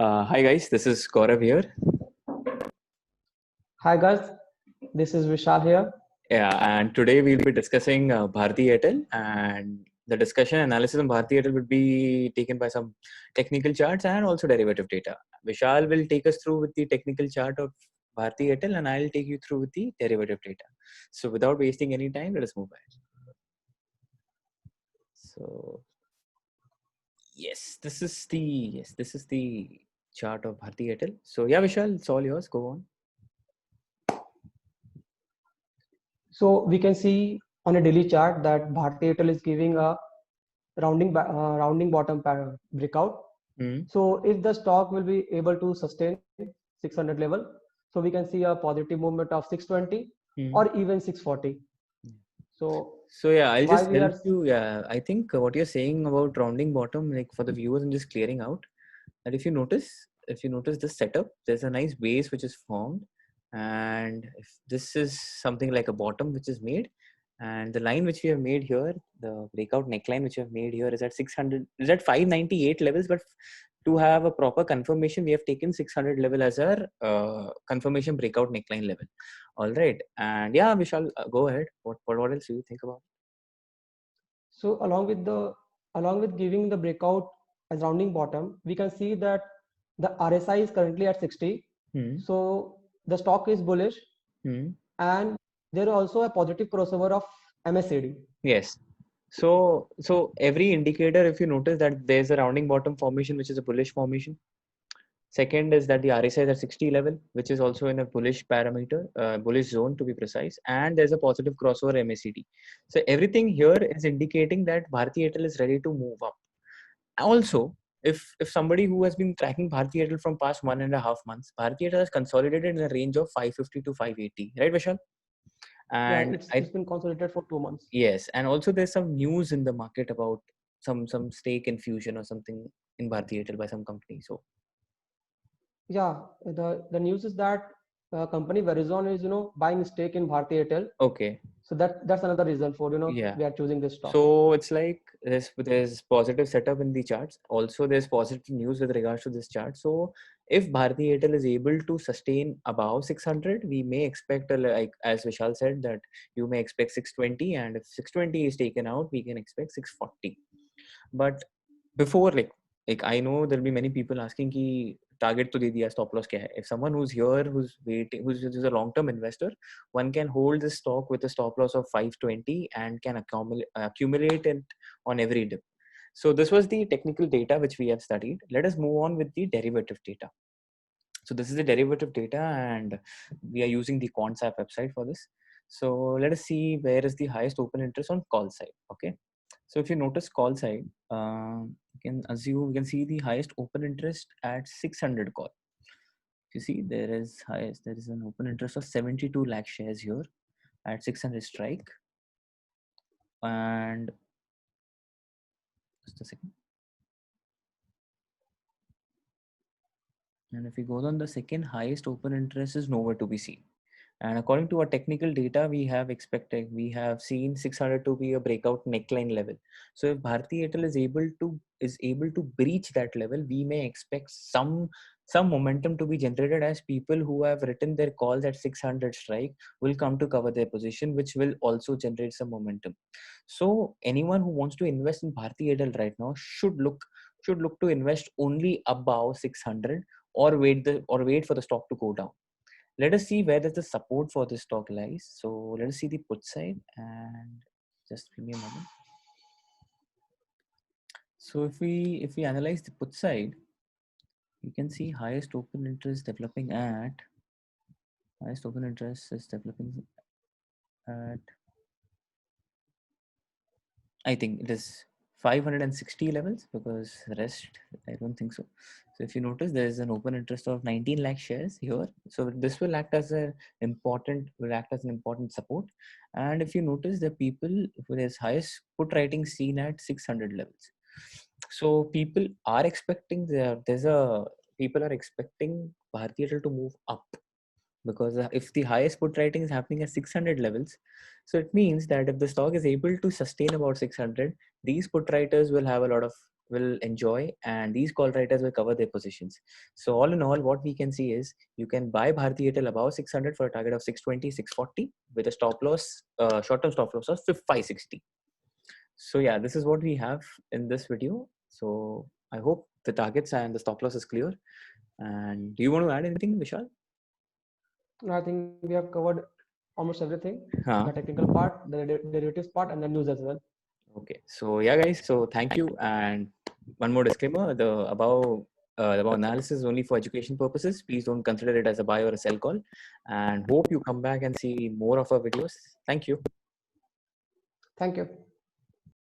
Hi guys, this is Gaurav here. Hi guys, this is Vishal here. Yeah, and today we'll be discussing Bharti Airtel, and the discussion analysis on Bharti Airtel would be taken by some technical charts and also derivative data. Vishal will take us through with the technical chart of Bharti Airtel, and I'll take you through with the derivative data. So without wasting any time, let us move ahead. So this is the chart of Bharti Airtel. So yeah, Vishal, it's all yours. Go on. So we can see on a daily chart that Bharti Airtel is giving a rounding bottom breakout. Hmm. So if the stock will be able to sustain 600 level, so we can see a positive movement of 620 Hmm. or even 640. So So yeah, I'll why just we help are you. Yeah, I think what you're saying about rounding bottom, like for the viewers, I'm just clearing out that if you notice this setup, there's a nice base which is formed, and if this is something like a bottom which is made, and the line which we have made here, the breakout neckline which we have made here is at 600, is at 598 levels, but to have a proper confirmation, we have taken 600 level as our confirmation breakout neckline level. All right, and yeah, we shall go ahead. What else do you think about? so along with giving the breakout as rounding bottom, we can see that the RSI is currently at 60. Hmm. So the stock is bullish Hmm. and there is also a positive crossover of MACD. Yes. So every indicator, if you notice that there's a rounding bottom formation, which is a bullish formation. Second is that the RSI is at 60 level, which is also in a bullish parameter, bullish zone to be precise. And there's a positive crossover MACD. So everything here is indicating that Bharti Airtel is ready to move up. Also, if somebody who has been tracking Bharti Airtel from past 1.5 months, Bharti Airtel has consolidated in a range of 550 to 580, right, Vishal? Yeah, And it's been consolidated for 2 months. yes, and also there's some news in the market about some stake infusion or something in Bharti Airtel by some company. So Yeah, the news is that company Verizon is buying stake in Bharti Airtel. okay, So that's another reason for yeah. we are choosing this stock. So it's like there's positive setup in the charts. Also, there's positive news with regards to this chart. So if Bharti Airtel is able to sustain above 600, we may expect like as Vishal said that you may expect 620, and if 620 is taken out, we can expect 640. But before like I know there'll be many people asking ki target to de diya, stop loss kya hai. If someone who's here who's waiting who's a long term investor, one can hold this stock with a stop loss of 520 and can accumulate it on every dip. So this was the technical data which we have studied. Let us move on with the derivative data. So this is the derivative data, and we are using the QuantSap website for this. So let us see where is the highest open interest on call side. Okay, so if you notice call side, you can see the highest open interest at 600 call. You see there is an open interest of 72 lakh shares here at 600 strike. And just a second. And if we go on, the second highest open interest is nowhere to be seen. And according to our technical data, we have seen 600 to be a breakout neckline level. So if Bharti Airtel is able to breach that level, we may expect some momentum to be generated as people who have written their calls at 600 strike will come to cover their position, which will also generate some momentum. So anyone who wants to invest in Bharti Airtel right now should look to invest only above 600, or wait for the stock to go down. Let us see where does the support for this stock lies. So let us see the put side, and just give me a moment. So if we analyze the put side, you can see highest open interest is developing at, I think it is 560 levels, because the rest I don't think so. So if you notice, there is an open interest of 19 lakh shares here. So this will act as an important support. And if you notice, the people who has highest put writing seen at 600 levels. So people are expecting Bharti Airtel to move up, because if the highest put writing is happening at 600 levels, so it means that if the stock is able to sustain about 600, these put writers will have a lot of will enjoy, and these call writers will cover their positions. So all in all, what we can see is you can buy Bharti Airtel above 600 for a target of 620, 640 with a stop loss, short-term stop loss of 560. So yeah, this is what we have in this video. So I hope the targets and the stop loss is clear. And do you want to add anything, Vishal? I think we have covered almost everything, Huh. the technical part, the derivatives part, and the news as well. Okay, so yeah, guys. So thank you. And one more disclaimer: the above analysis is only for education purposes. Please don't consider it as a buy or a sell call. And hope you come back and see more of our videos. Thank you. Thank you.